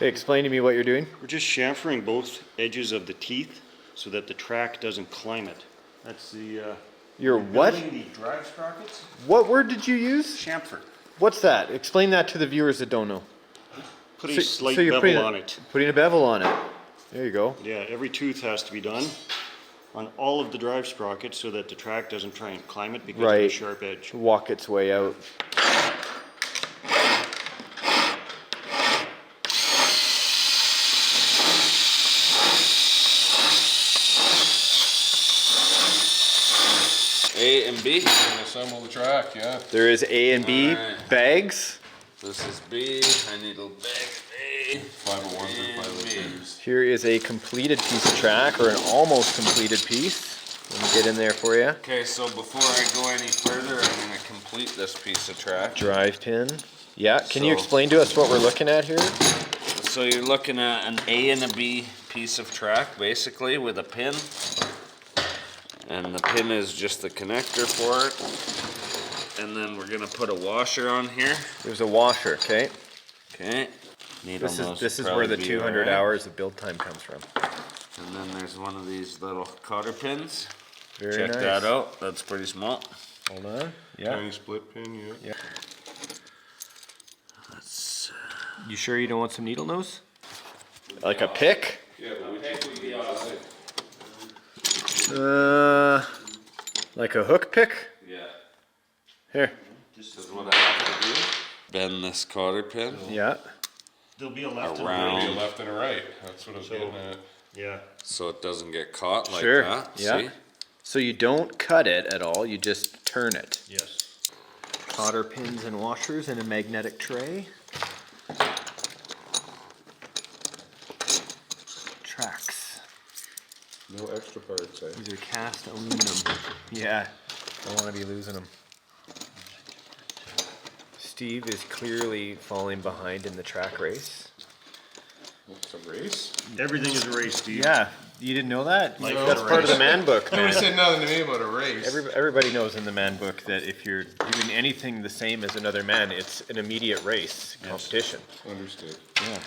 Hey, explain to me what you're doing. We're just chamfering both edges of the teeth so that the track doesn't climb it. That's the... You're what? the drive sprockets. What word did you use? Chamfer. What's that? Explain that to the viewers that don't know. Putting a slight bevel on it. Putting a bevel on it. There you go. Yeah, every tooth has to be done on all of the drive sprockets so that the track doesn't try and climb it because of the sharp edge. Walk its way out. A and B. And assemble the track, yeah. There is A and B bags. This is B. I need a bag A. 501s and 502s. Here is a completed piece of track, or an almost completed piece. Let me get in there for you. Okay, so before I go any further, I'm going to complete this piece of track. Drive pin. Yeah, can you explain to us what we're looking at here? So you're looking at an A and a B piece of track, basically, with a pin. And the pin is just the connector for it. And then we're going to put a washer on here. There's a washer, okay? Okay. This is where the 200 hours of build time comes from. And then there's one of these little cotter pins. Very Check nice. that out. That's pretty small. Hold on. Yeah. Tiny split pin, yeah. That's, You sure you don't want some needle nose? Like a pick? Yeah, but we take the opposite. Like a hook pick? yeah. Here. This is what I have to do. Bend this cotter pin. Yeah. There'll be a left Around. Maybe a left and a right. That's what I was getting at. Yeah. So it doesn't get caught like Sure. that. Yeah. See? So you don't cut it at all, you just turn it. Yes. Cotter pins and washers in a magnetic tray. Tracks. No extra parts, eh? These are cast aluminum. Yeah, don't want to be losing them. Steve is clearly falling behind in the track race. It's a race? Everything is a race, Steve. Yeah, you didn't know that? Life That's is a part of the race. man book, man. Nobody said nothing to me about a race. Everybody knows in the man book that if you're doing anything the same as another man, it's an immediate race, competition. Understood. Yeah.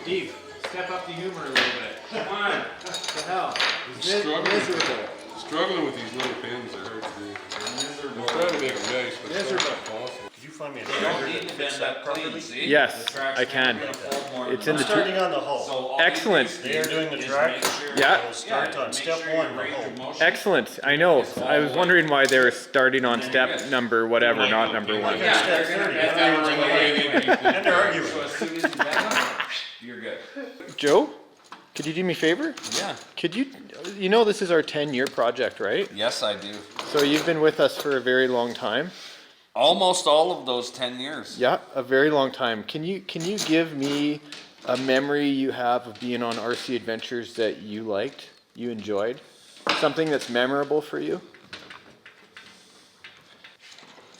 Steve, step up the humor a little bit. Come on. What the hell? Struggling with these little pins are hard to do. I'm trying to make them nice, but it's not possible. Could you find me a trigger that fits that properly? Yes, I can. It's in the Starting on the hull. Excellent. They are doing the track. Yeah. We'll start on step one, the hull. Excellent. I know. I was wondering why they were starting on step number whatever, not number one. Step 30. And they're arguing. You're good. Joe, could you do me a favor? Yeah. Could you know this is our 10-year project, right? Yes, I do. So you've been with us for a very long time. Almost all of those 10 years. Yeah, a very long time. Can you give me a memory you have of being on RC Adventures that you liked, you enjoyed? Something that's memorable for you?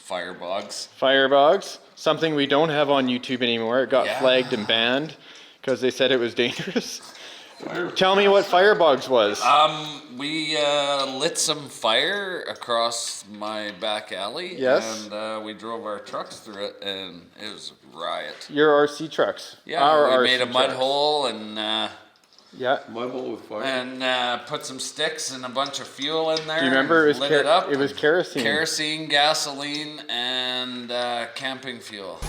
Firebogs. Firebogs, something we don't have on YouTube anymore. It got Yeah. flagged and banned because they said it was dangerous. Tell me what Firebogs was. We lit some fire across my back alley. Yes. And we drove our trucks through it, and it was a riot. Your RC trucks. Yeah, Our we RC made a mud trucks. hole and Yeah. Mud hole with fire. put some sticks and a bunch of fuel in there. Do you remember? and lit it up. It was kerosene. Kerosene, gasoline, and camping fuel.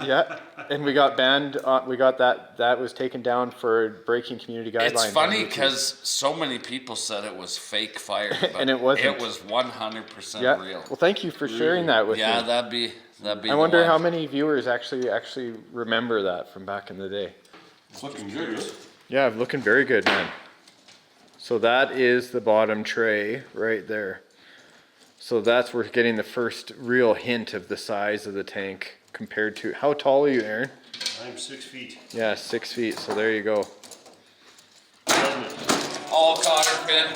Yeah, and we got banned. We got that was taken down for breaking community guidelines. It's funny on YouTube. because so many people said it was fake fire, but And it wasn't. It was 100% Yeah. real. Well, thank you for sharing that with Yeah, me. that'd be. I the wonder one. how many viewers actually remember that from back in the day. It's looking good. Yeah, looking very good, man. So that is the bottom tray right there. So that's we're getting the first real hint of the size of the tank compared to, how tall are you, Aaron? I'm 6 feet. Yeah, 6 feet. So there you go. Doesn't it? All cotter pin.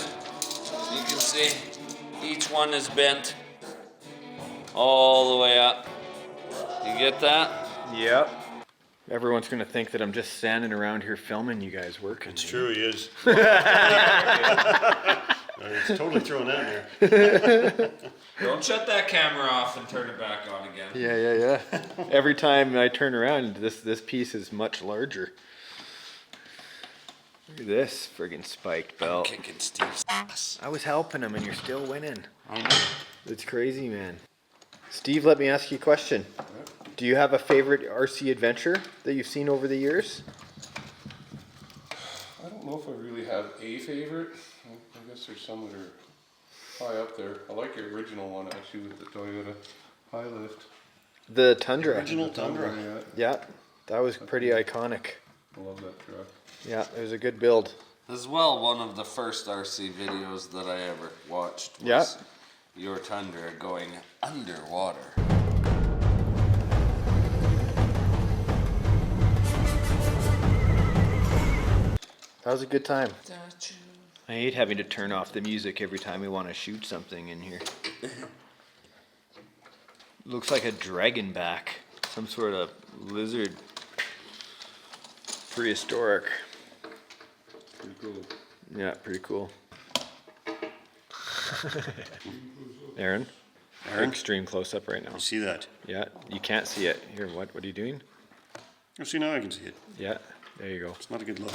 You can see each one is bent all the way up. You get that? Yep. Everyone's gonna think that I'm just standing around here filming you guys working. It's true, he is. It's totally thrown out there. Don't shut that camera off and turn it back on again. Yeah. Every time I turn around, this piece is much larger. Look at this friggin' spiked belt. Kicking Steve's ass. I was helping him and you're still winning. I know. It's crazy, man. Steve, let me ask you a question. Do you have a favorite RC adventure that you've seen over the years? I don't know if I really have a favorite. I guess there's some that are high up there. I like the original one actually with the Toyota high lift. The Tundra. Original Tundra. Yeah, Yeah, that was pretty iconic. I love that truck. Yeah, it was a good build. As well, one of the first RC videos that I ever watched was Yeah. your Tundra going underwater. That was a good time. I hate having to turn off the music every time we want to shoot something in here. Looks like a dragon back. Some sort of lizard. Prehistoric. Pretty cool. Yeah, pretty cool. Aaron? Extreme close up right now. You see that? Yeah, you can't see it. Here, what are you doing? Oh, see, now I can see it. Yeah, there you go. It's not a good look.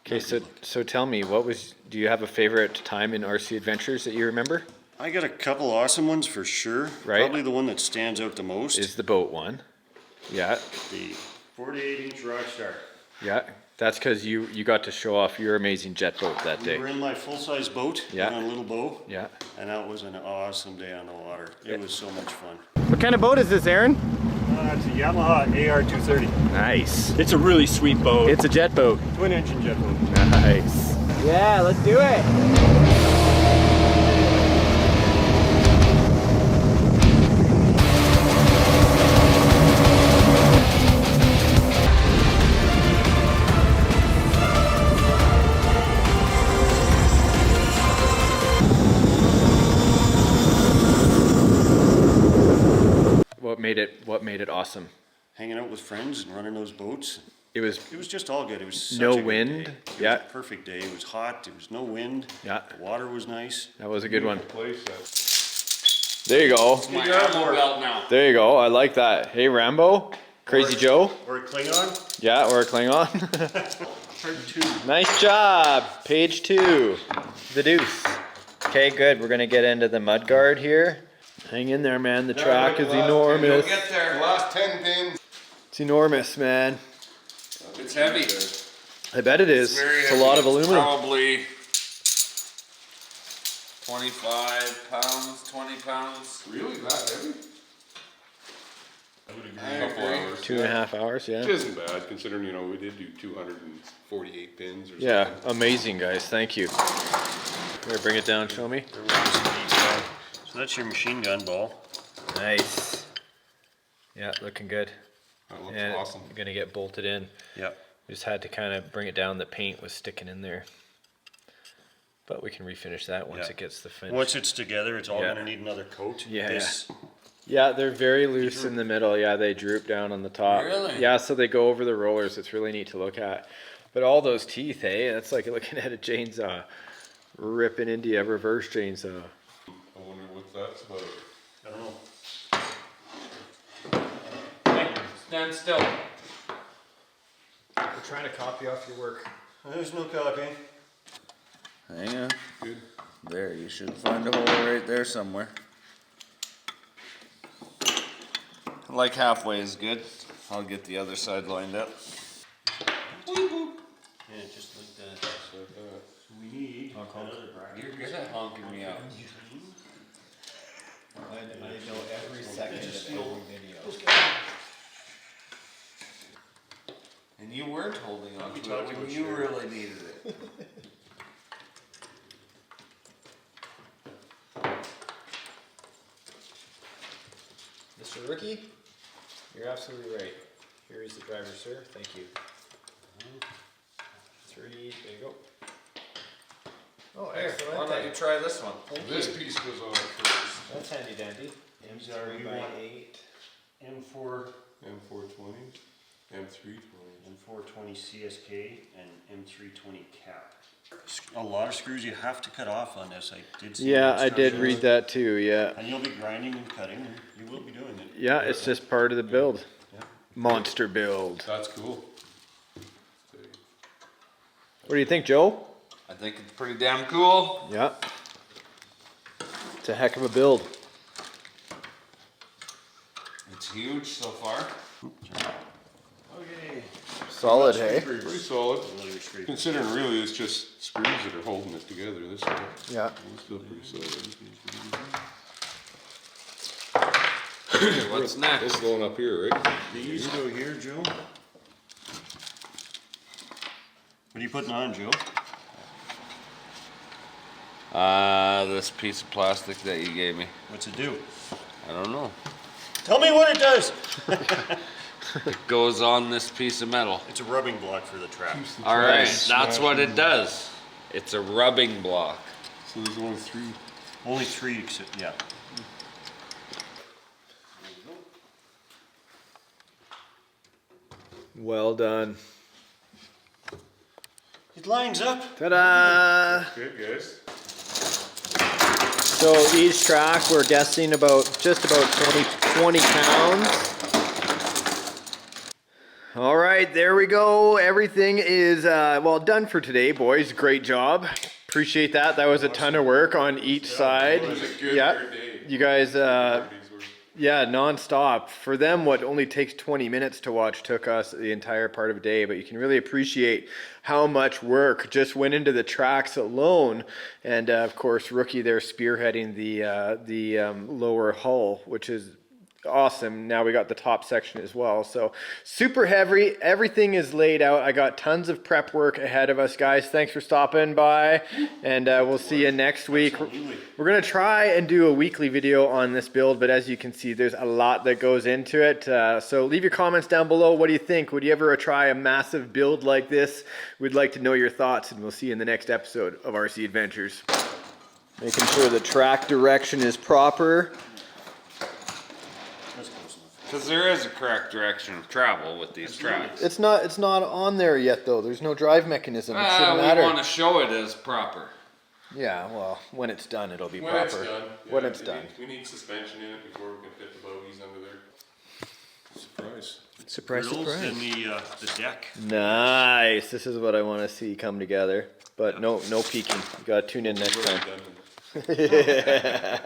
Okay, so tell me, do you have a favorite time in RC adventures that you remember? I got a couple awesome ones for sure. Right. Probably the one that stands out the most Is the boat one. Yeah, the 48-inch Rockstar. yeah. That's because you got to show off your amazing jet boat that We day. were in my full-size boat Yeah. on a little bow, Yeah. and that was an awesome day on the water. It was so much fun. What kind of boat is this, Aaron? It's a Yamaha AR230. Nice. It's a really sweet boat. It's a jet boat. Twin-engine jet boat. Nice. Yeah, let's do it. What made it awesome? Hanging out with friends and running those boats. It was It was just all good. It was such No a good wind. day. It Yeah. was a perfect day. It was hot. There was no wind. Yeah. The water was nice. that was a good one. Place that. There you go. My ammo belt now. There you go. I like that. Hey Rambo, Crazy Joe. Or a Klingon. Yeah, or a Klingon. Part 2. Nice job. Page 2. The deuce. Okay, good. We're gonna get into the mud guard here. Hang in there, man. The track is enormous. Get there. Last 10 pins. It's enormous, man. It's heavy. I bet it is. Very It's a heavy. lot of It's aluminum. Probably 25 pounds, 20 pounds. Really that heavy? I would agree. A couple agree. hours. 2.5 hours, yeah. Which isn't bad considering, you know, we did do 248 pins or something. Yeah, amazing, guys. Thank you. Here, bring it down. Show me. So that's your machine gun ball. Nice. Yeah, looking good. That looks And awesome. it's gonna get bolted in. Yep. Just had to kind of bring it down. The paint was sticking in there. But we can refinish that once Yeah. it gets the finish. Once it's together, it's all Yeah. gonna need another coat. Yeah, This, Yeah, they're very loose in the middle. Yeah, they droop down on the top. Really? Yeah, so they go over the rollers. It's really neat to look at. But all those teeth, hey, that's like looking at a chainsaw ripping into a reverse chainsaw. I wonder what that's about. I don't know. Stand still. We're trying to copy off your work. There's no copying. Hang on. Good. There, you should find a hole right there somewhere. Like halfway is good. I'll get the other side lined up. Yeah, just like that. Like that. We need another bracket. You're good at honking me out. I know every second of every video. And you weren't holding on You to talked it when about you sure. really needed it. Mr. Rookie, you're absolutely right. Here is the driver, sir. Thank you. 3, there you go. Oh, Why excellent. don't you try this one? This piece goes on first. That's handy dandy. These are M3 you by want 8. M4. M420. M320. M420 CSK and M320 cap. A lot of screws you have to cut off on this. I did see. Yeah, the I did instructions. read that too, yeah. And you'll be grinding and cutting, and you will be doing it. Yeah, it's just part of the build. Yeah. Monster build. That's cool. What do you think, Joe? I think it's pretty damn cool. Yeah. It's a heck of a build. It's huge so far. Okay. Solid, hey? Pretty solid. Another scrape. Considering really it's just screws that are holding it together this way. Yeah. It's still pretty solid. Okay, what's next? This going up here, right? These go here, Joe. What are you putting on, Joe? This piece of plastic that you gave me. What's it do? I don't know. Tell me what it does. It goes on this piece of metal. It's a rubbing block for the trap. All right, that's what it does. It's a rubbing block. So there's only 3. Only 3, yeah. Well done. It lines up. Ta-da! Good, guys. So each track, we're guessing just about 20 pounds. All right, there we go. Everything is, well, done for today, boys. Great job. Appreciate that. That was a ton of work on each side. It was a good Yeah, third day. you guys, These were- yeah, non-stop. For them, what only takes 20 minutes to watch took us the entire part of a day, but you can really appreciate how much work just went into the tracks alone. And of course, Rookie there spearheading the lower hull, which is awesome. Now we got the top section as well. So super heavy. Everything is laid out. I got tons of prep work ahead of us, guys. Thanks for stopping by, and we'll see you next week. We're gonna try and do a weekly video on this build, but as you can see, there's a lot that goes into it. So leave your comments down below. What do you think? Would you ever try a massive build like this? We'd like to know your thoughts, and we'll see you in the next episode of RC Adventures. Making sure the track direction is proper. That's close enough. Because there is a correct direction of travel with these tracks. It's not on there yet though. There's no drive mechanism. It shouldn't We matter. want to show it as proper. Yeah, well, when it's done, it'll be When proper. it's done. When yeah, it's done. We need suspension in it before we can fit the bogies under there. Surprise. Surprise, Grills surprise. and the deck. Nice. This is what I want to see come together. But no peeking. You gotta tune in next We're time. done.